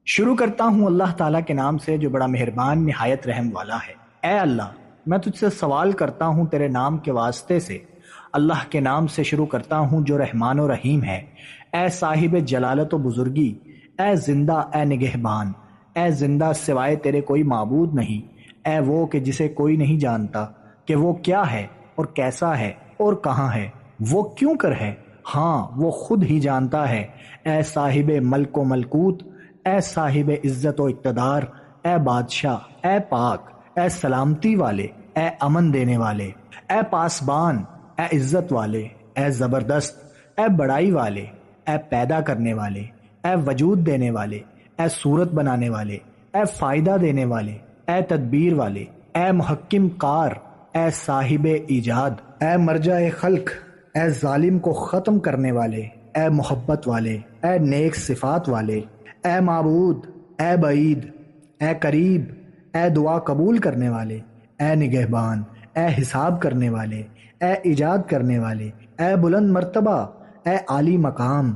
شروع کرتا ہوں اللہ تعالیٰ کے نام سے جو بڑا مہربان نہایت رحم والا ہے۔ اے اللہ، میں تجھ سے سوال کرتا ہوں تیرے نام کے واسطے سے۔ اللہ کے نام سے شروع کرتا ہوں جو رحمان و رحیم ہے۔ اے صاحب جلالت و بزرگی، اے زندہ، اے نگہبان، اے زندہ سوائے تیرے کوئی معبود نہیں۔ اے وہ کہ جسے کوئی نہیں جانتا کہ وہ کیا ہے اور کیسا ہے اور کہاں ہے، وہ کیوں کر ہے، ہاں وہ خود ہی جانتا ہے۔ اے صاحب ملک و ملکوت، اے صاحب عزت و اقتدار، اے بادشاہ، اے پاک، اے سلامتی والے، اے امن دینے والے، اے پاسبان، اے عزت والے، اے زبردست، اے بڑائی والے، اے پیدا کرنے والے، اے وجود دینے والے، اے صورت بنانے والے، اے فائدہ دینے والے، اے تدبیر والے، اے محکم کار، اے صاحب ایجاد، اے مرجع خلق، اے ظالم کو ختم کرنے والے، اے محبت والے، اے نیک صفات والے، اے معبود، اے بعید، اے قریب، اے دعا قبول کرنے والے، اے نگہبان، اے حساب کرنے والے، اے ایجاد کرنے والے، اے بلند مرتبہ، اے عالی مقام،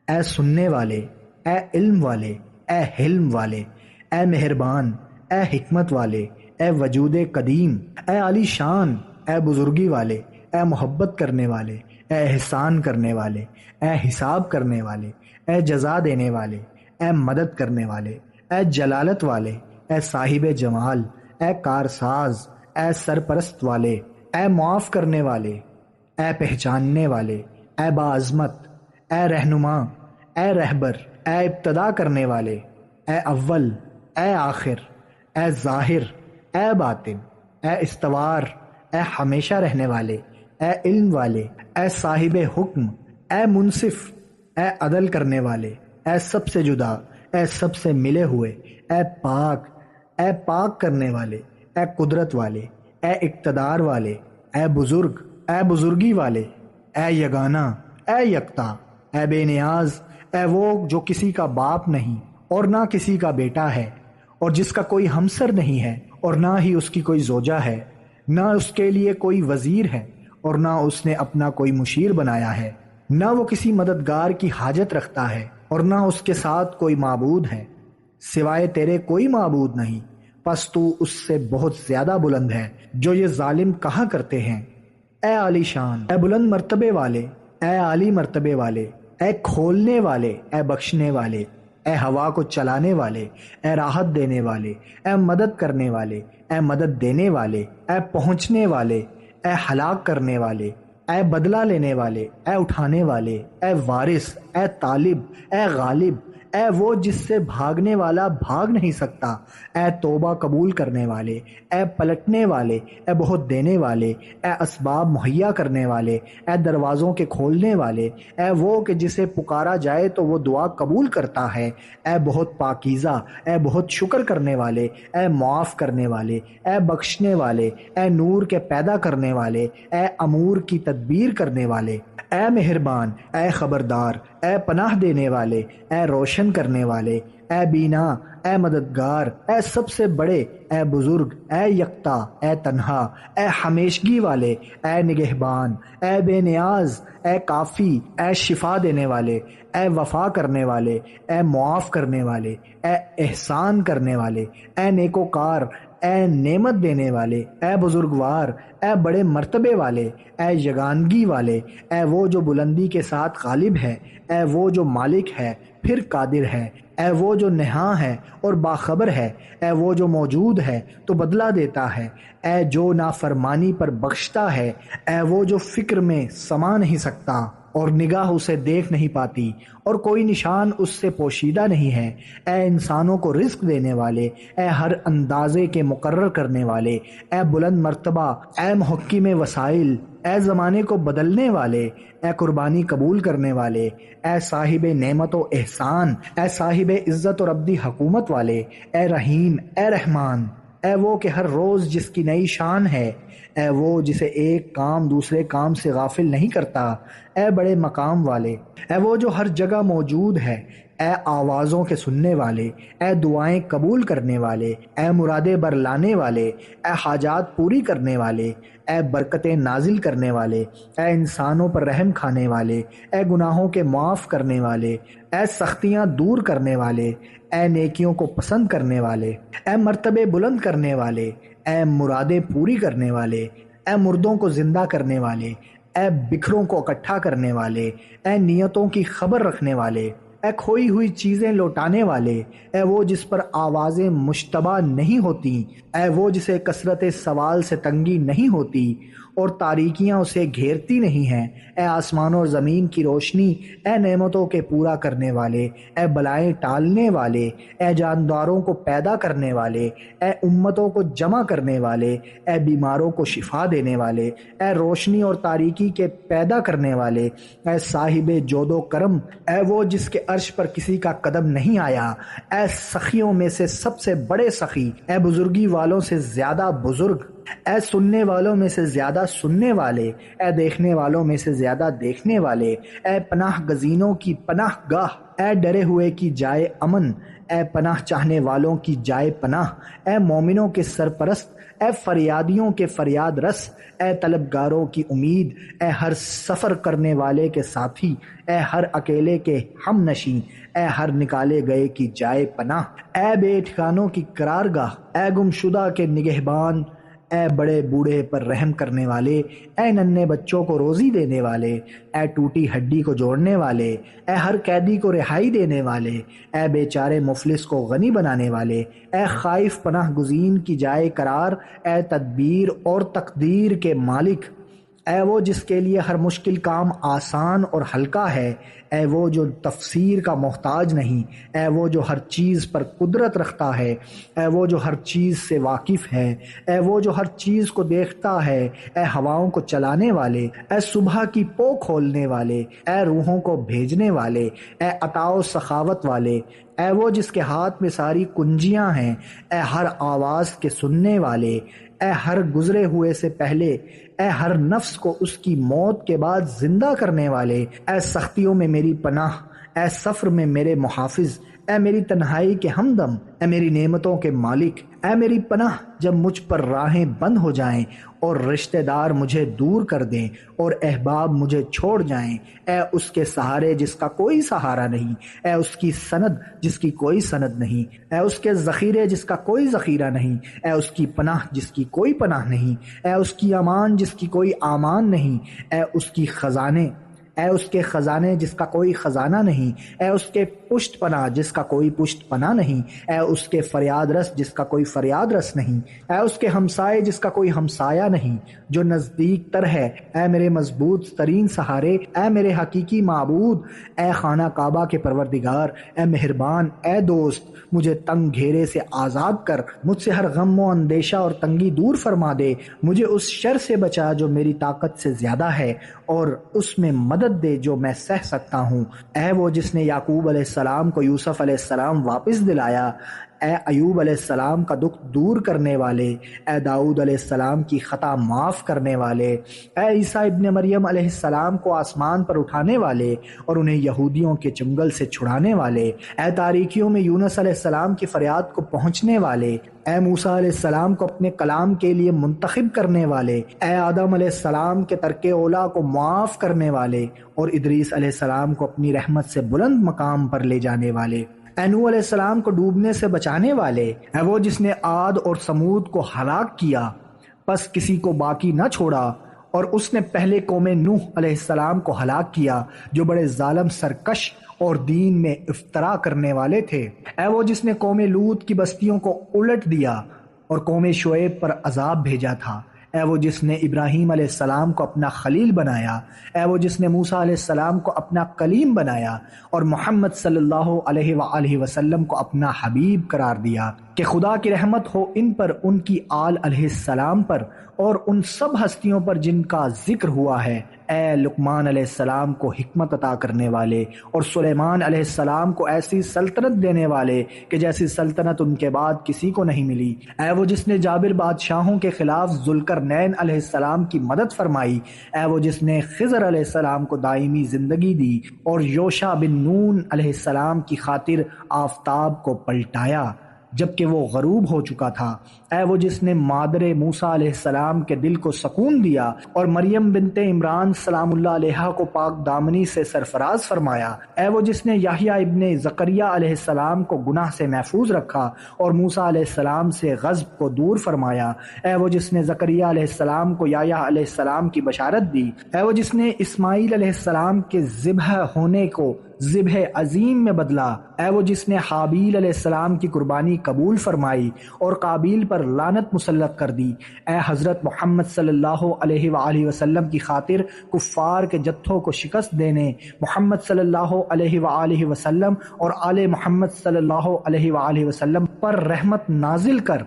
اے سننے والے، اے علم والے، اے حلم والے، اے مہربان، اے حکمت والے، اے وجود قدیم، اے عالی شان، اے بزرگی والے، اے محبت کرنے والے، اے احسان کرنے والے، اے حساب کرنے والے، اے جزا دینے والے، اے مدد کرنے والے، اے جلالت والے، اے صاحب جمال، اے کارساز، اے سرپرست والے، اے معاف کرنے والے، اے پہچاننے والے، اے باعظمت، اے رہنما، اے رہبر، اے ابتدا کرنے والے، اے اول، اے آخر، اے ظاہر، اے باطن، اے استوار، اے ہمیشہ رہنے والے، اے علم والے، اے صاحب حکم، اے منصف، اے عدل کرنے والے، اے سب سے جدا، اے سب سے ملے ہوئے، اے پاک، اے پاک کرنے والے، اے قدرت والے، اے اقتدار والے، اے بزرگ، اے بزرگی والے، اے یگانہ، اے یکتا، اے بے نیاز، اے وہ جو کسی کا باپ نہیں اور نہ کسی کا بیٹا ہے، اور جس کا کوئی ہمسر نہیں ہے اور نہ ہی اس کی کوئی زوجہ ہے، نہ اس کے لیے کوئی وزیر ہے اور نہ اس نے اپنا کوئی مشیر بنایا ہے، نہ وہ کسی مددگار کی حاجت رکھتا ہے اور نہ اس کے ساتھ کوئی معبود ہے، سوائے تیرے کوئی معبود نہیں، پس تو اس سے بہت زیادہ بلند ہے جو یہ ظالم کہا کرتے ہیں۔ اے عالی شان، اے بلند مرتبے والے، اے عالی مرتبے والے، اے کھولنے والے، اے بخشنے والے، اے ہوا کو چلانے والے، اے راحت دینے والے، اے مدد کرنے والے، اے مدد دینے والے، اے پہنچنے والے، اے ہلاک کرنے والے، اے بدلہ لینے والے، اے اٹھانے والے، اے وارث، اے طالب، اے غالب، اے وہ جس سے بھاگنے والا بھاگ نہیں سکتا، اے توبہ قبول کرنے والے، اے پلٹنے والے، اے بہت دینے والے، اے اسباب مہیا کرنے والے، اے دروازوں کے کھولنے والے، اے وہ کہ جسے پکارا جائے تو وہ دعا قبول کرتا ہے، اے بہت پاکیزہ، اے بہت شکر کرنے والے، اے معاف کرنے والے، اے بخشنے والے، اے نور کے پیدا کرنے والے، اے امور کی تدبیر کرنے والے، اے مہربان، اے خبردار، اے پناہ دینے والے، اے روشن کرنے والے، اے بینا، اے مددگار، اے سب سے بڑے، اے بزرگ، اے یکتا، اے تنہا، اے ہمیشگی والے، اے نگہبان، اے بے نیاز، اے کافی، اے شفا دینے والے، اے وفا کرنے والے، اے معاف کرنے والے، اے احسان کرنے والے، اے نیکوکار، اے نعمت دینے والے، اے بزرگوار، اے بڑے مرتبے والے، اے یگانگی والے، اے وہ جو بلندی کے ساتھ غالب ہے، اے وہ جو مالک ہے پھر قادر ہے، اے وہ جو نہاں ہے اور باخبر ہے، اے وہ جو موجود ہے تو بدلہ دیتا ہے، اے جو نافرمانی پر بخشتا ہے، اے وہ جو فکر میں سما نہیں سکتا اور نگاہ اسے دیکھ نہیں پاتی اور کوئی نشان اس سے پوشیدہ نہیں ہے، اے انسانوں کو رزق دینے والے، اے ہر اندازے کے مقرر کرنے والے، اے بلند مرتبہ، اے محکم وسائل، اے زمانے کو بدلنے والے، اے قربانی قبول کرنے والے، اے صاحب نعمت و احسان، اے صاحب عزت اور ابدی حکومت والے، اے رحیم، اے رحمان، اے وہ کہ ہر روز جس کی نئی شان ہے، اے وہ جسے ایک کام دوسرے کام سے غافل نہیں کرتا، اے بڑے مقام والے، اے وہ جو ہر جگہ موجود ہے، اے آوازوں کے سننے والے، اے دعائیں قبول کرنے والے، اے مرادیں برلانے والے، اے حاجات پوری کرنے والے، اے برکتیں نازل کرنے والے، اے انسانوں پر رحم کھانے والے، اے گناہوں کے معاف کرنے والے، اے سختیاں دور کرنے والے، اے نیکیوں کو پسند کرنے والے، اے مرتبے بلند کرنے والے، اے مرادیں پوری کرنے والے، اے مردوں کو زندہ کرنے والے، اے بکھروں کو اکٹھا کرنے والے، اے نیتوں کی خبر رکھنے والے، اے کھوئی ہوئی چیزیں لوٹانے والے، اے وہ جس پر آوازیں مشتبہ نہیں ہوتی، اے وہ جسے کثرت سوال سے تنگی نہیں ہوتی اور تاریکیاں اسے گھیرتی نہیں ہیں، اے آسمان اور زمین کی روشنی، اے نعمتوں کے پورا کرنے والے، اے بلائیں ٹالنے والے، اے جانداروں کو پیدا کرنے والے، اے امتوں کو جمع کرنے والے، اے بیماروں کو شفا دینے والے، اے روشنی اور تاریکی کے پیدا کرنے والے، اے صاحب جود و کرم، اے وہ جس کے عرش پر کسی کا قدم نہیں آیا، اے سخیوں میں سے سب سے بڑے سخی، اے بزرگی والوں سے زیادہ بزرگ، اے سننے والوں میں سے زیادہ سننے والے، اے دیکھنے والوں میں سے زیادہ دیکھنے والے، اے پناہ گزینوں کی پناہ گاہ، اے ڈرے ہوئے کی جائے امن، اے پناہ چاہنے والوں کی جائے پناہ، اے مومنوں کے سرپرست، اے فریادیوں کے فریاد رس، اے طلبگاروں کی امید، اے ہر سفر کرنے والے کے ساتھی، اے ہر اکیلے کے ہم نشیں، اے ہر نکالے گئے کی جائے پناہ، اے بے ٹھکانوں کی قرار گاہ، اے گمشدہ کے نگہبان، اے بڑے بوڑھے پر رحم کرنے والے، اے ننھے بچوں کو روزی دینے والے، اے ٹوٹی ہڈی کو جوڑنے والے، اے ہر قیدی کو رہائی دینے والے، اے بیچارے مفلس کو غنی بنانے والے، اے خائف پناہ گزین کی جائے قرار، اے تدبیر اور تقدیر کے مالک، اے وہ جس کے لیے ہر مشکل کام آسان اور ہلکا ہے، اے وہ جو تفسیر کا محتاج نہیں، اے وہ جو ہر چیز پر قدرت رکھتا ہے، اے وہ جو ہر چیز سے واقف ہے، اے وہ جو ہر چیز کو دیکھتا ہے، اے ہواؤں کو چلانے والے، اے صبح کی پو کھولنے والے، اے روحوں کو بھیجنے والے، اے عطا و سخاوت والے، اے وہ جس کے ہاتھ میں ساری کنجیاں ہیں، اے ہر آواز کے سننے والے، اے ہر گزرے ہوئے سے پہلے، اے ہر نفس کو اس کی موت کے بعد زندہ کرنے والے، اے سختیوں میں میری پناہ، اے سفر میں میرے محافظ، اے میری تنہائی کے ہمدم، اے میری نعمتوں کے مالک، اے میری پناہ جب مجھ پر راہیں بند ہو جائیں اور رشتہ دار مجھے دور کر دیں اور احباب مجھے چھوڑ جائیں، اے اس کے سہارے جس کا کوئی سہارا نہیں، اے اس کی سند جس کی کوئی سند نہیں، اے اس کے ذخیرے جس کا کوئی ذخیرہ نہیں، اے اس کی پناہ جس کی کوئی پناہ نہیں، اے اس کی امان جس کی کوئی امان نہیں، اے اس کی خزانے، اے اس کے خزانے جس کا کوئی خزانہ نہیں، اے اس کے پشت پناہ جس کا کوئی پشت پناہ نہیں، اے اس کے فریاد رس جس کا کوئی فریاد رس نہیں، اے اس کے ہمسائے جس کا کوئی ہمسایہ نہیں، جو نزدیک تر ہے، اے میرے مضبوط ترین سہارے، اے میرے حقیقی معبود، اے خانہ کعبہ کے پروردگار، اے مہربان، اے دوست، مجھے تنگ گھیرے سے آزاد کر، مجھ سے ہر غم و اندیشہ اور تنگی دور فرما دے، مجھے اس شر سے بچا جو میری طاقت سے زیادہ ہے اور اس میں مدد دے جو میں سہ سکتا ہوں، اے وہ جس نے یعقوب علیہ السلام کو یوسف علیہ السلام واپس دلایا، اے ایوب علیہ السلام کا دکھ دور کرنے والے، اے داؤد علیہ السلام کی خطا معاف کرنے والے، اے عیسیٰ ابن مریم علیہ السلام کو آسمان پر اٹھانے والے اور انہیں یہودیوں کے چنگل سے چھڑانے والے، اے تاریکیوں میں یونس علیہ السلام کی فریاد کو پہنچنے والے، اے موسیٰ علیہ السلام کو اپنے کلام کے لیے منتخب کرنے والے، اے آدم علیہ السلام کے ترک اولا کو معاف کرنے والے اور ادریس علیہ السلام کو اپنی رحمت سے بلند مقام پر لے جانے والے، اے نوح علیہ السلام کو ڈوبنے سے بچانے والے، اے وہ جس نے عاد اور سمود کو ہلاک کیا پس کسی کو باقی نہ چھوڑا، اور اس نے پہلے قوم نوح علیہ السلام کو ہلاک کیا جو بڑے ظالم سرکش اور دین میں افطرا کرنے والے تھے، اے وہ جس نے قوم لوط کی بستیوں کو الٹ دیا اور قوم شعیب پر عذاب بھیجا تھا، اے وہ جس نے ابراہیم علیہ السلام کو اپنا خلیل بنایا، اے وہ جس نے موسیٰ علیہ السلام کو اپنا کلیم بنایا اور محمد صلی اللہ علیہ وآلہ وسلم کو اپنا حبیب قرار دیا، کہ خدا کی رحمت ہو ان پر، ان کی آل علیہ السلام پر اور ان سب ہستیوں پر جن کا ذکر ہوا ہے، اے لقمان علیہ السلام کو حکمت عطا کرنے والے اور سلیمان علیہ السلام کو ایسی سلطنت دینے والے کہ جیسی سلطنت ان کے بعد کسی کو نہیں ملی، اے وہ جس نے جابر بادشاہوں کے خلاف ذوالقرنین علیہ السلام کی مدد فرمائی، اے وہ جس نے خضر علیہ السلام کو دائمی زندگی دی اور یوشع بن نون علیہ السلام کی خاطر آفتاب کو پلٹایا، جبکہ وہ غروب ہو چکا تھا۔ اے وہ جس نے مادر موسیٰ علیہ السلام کے دل کو سکون دیا اور مریم بنت عمران سلام اللہ علیہا کو پاک دامنی سے سرفراز فرمایا۔ اے وہ جس نے یحییٰ ابن زکریہ علیہ السلام کو گناہ سے محفوظ رکھا اور موسیٰ علیہ السلام سے غضب کو دور فرمایا۔ اے وہ جس نے زکریہ علیہ السلام کو یحییٰ علیہ السلام کی بشارت دی۔ اے وہ جس نے اسماعیل علیہ السلام کے ذبح ہونے کو ذبح عظیم میں بدلا۔ اے وہ جس نے حابیل علیہ السلام کی قربانی قبول فرمائی اور قابیل پر لعنت مسلط کر دی۔ اے حضرت محمد صلی اللہ علیہ وآلہ وسلم کی خاطر کفار کے جتھوں کو شکست دینے، محمد صلی اللہ علیہ وآلہ وسلم اور آل محمد صلی اللہ علیہ وآلہ وسلم پر رحمت نازل کر۔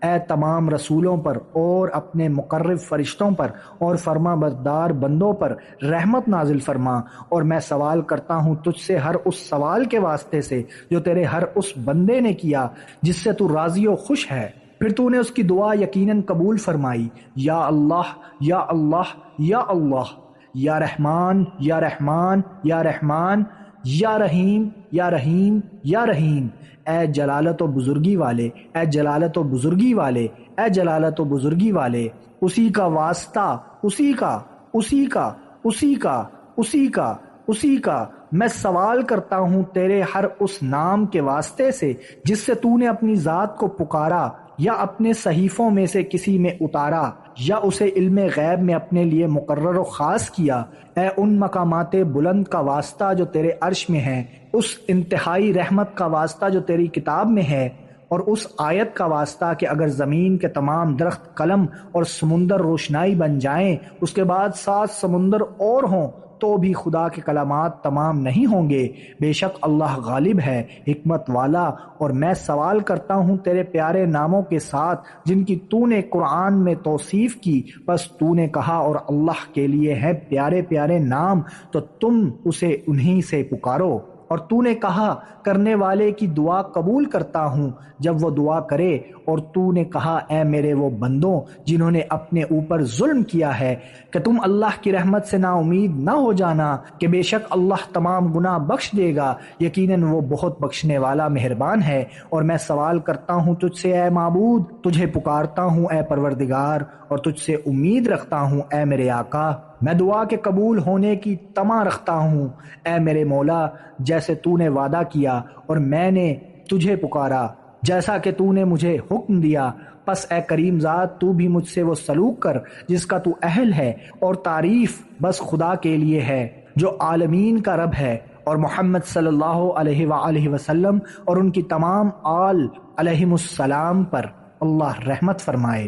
اے تمام رسولوں پر اور اپنے مقرب فرشتوں پر اور فرما بردار بندوں پر رحمت نازل فرما، اور میں سوال کرتا ہوں تجھ سے ہر اس سوال کے واسطے سے جو تیرے ہر اس بندے نے کیا جس سے تو راضی و خوش ہے، پھر تو نے اس کی دعا یقیناً قبول فرمائی۔ یا اللہ یا اللہ یا اللہ، یا رحمان یا رحمان یا رحمان، یا رحیم یا رحیم یا رحیم۔ اے جلالت و بزرگی والے، اے جلالت و بزرگی والے، اے جلالت و بزرگی والے، اسی کا واسطہ، اسی کا اسی کا اسی کا اسی کا اسی کا میں سوال کرتا ہوں تیرے ہر اس نام کے واسطے سے جس سے تو نے اپنی ذات کو پکارا یا اپنے صحیفوں میں سے کسی میں اتارا یا اسے علم غیب میں اپنے لیے مقرر و خاص کیا۔ اے ان مقامات بلند کا واسطہ جو تیرے عرش میں ہیں، اس انتہائی رحمت کا واسطہ جو تیری کتاب میں ہے، اور اس آیت کا واسطہ کہ اگر زمین کے تمام درخت قلم اور سمندر روشنائی بن جائیں، اس کے بعد 7 سمندر اور ہوں تو بھی خدا کے کلمات تمام نہیں ہوں گے۔ بے شک اللہ غالب ہے، حکمت والا، اور میں سوال کرتا ہوں تیرے پیارے ناموں کے ساتھ جن کی تو نے قرآن میں توصیف کی۔ بس تو نے کہا اور اللہ کے لیے ہیں پیارے پیارے نام، تو تم اسے انہی سے پکارو۔ اور تو نے کہا کرنے والے کی دعا قبول کرتا ہوں جب وہ دعا کرے، اور تو نے کہا اے میرے وہ بندوں جنہوں نے اپنے اوپر ظلم کیا ہے کہ تم اللہ کی رحمت سے نا امید نہ ہو جانا کہ بے شک اللہ تمام گناہ بخش دے گا، یقیناً وہ بہت بخشنے والا مہربان ہے۔ اور میں سوال کرتا ہوں تجھ سے اے معبود، تجھے پکارتا ہوں اے پروردگار، اور تجھ سے امید رکھتا ہوں اے میرے آقا۔ میں دعا کے قبول ہونے کی طمع رکھتا ہوں اے میرے مولا، جیسے تو نے وعدہ کیا اور میں نے تجھے پکارا جیسا کہ تو نے مجھے حکم دیا۔ پس اے کریم ذات تو بھی مجھ سے وہ سلوک کر جس کا تو اہل ہے، اور تعریف بس خدا کے لیے ہے جو عالمین کا رب ہے، اور محمد صلی اللہ علیہ وآلہ وسلم اور ان کی تمام آل علیہم السلام پر اللہ رحمت فرمائے۔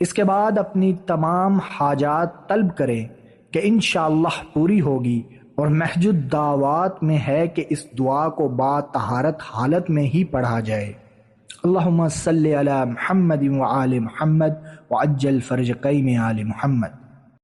اس کے بعد اپنی تمام حاجات طلب کریں کہ انشاءاللہ پوری ہوگی، اور محج الدعوات میں ہے کہ اس دعا کو با طہارت حالت میں ہی پڑھا جائے۔ اللہم صلی علی محمد وآل محمد وعجل فرج قیم آل محمد۔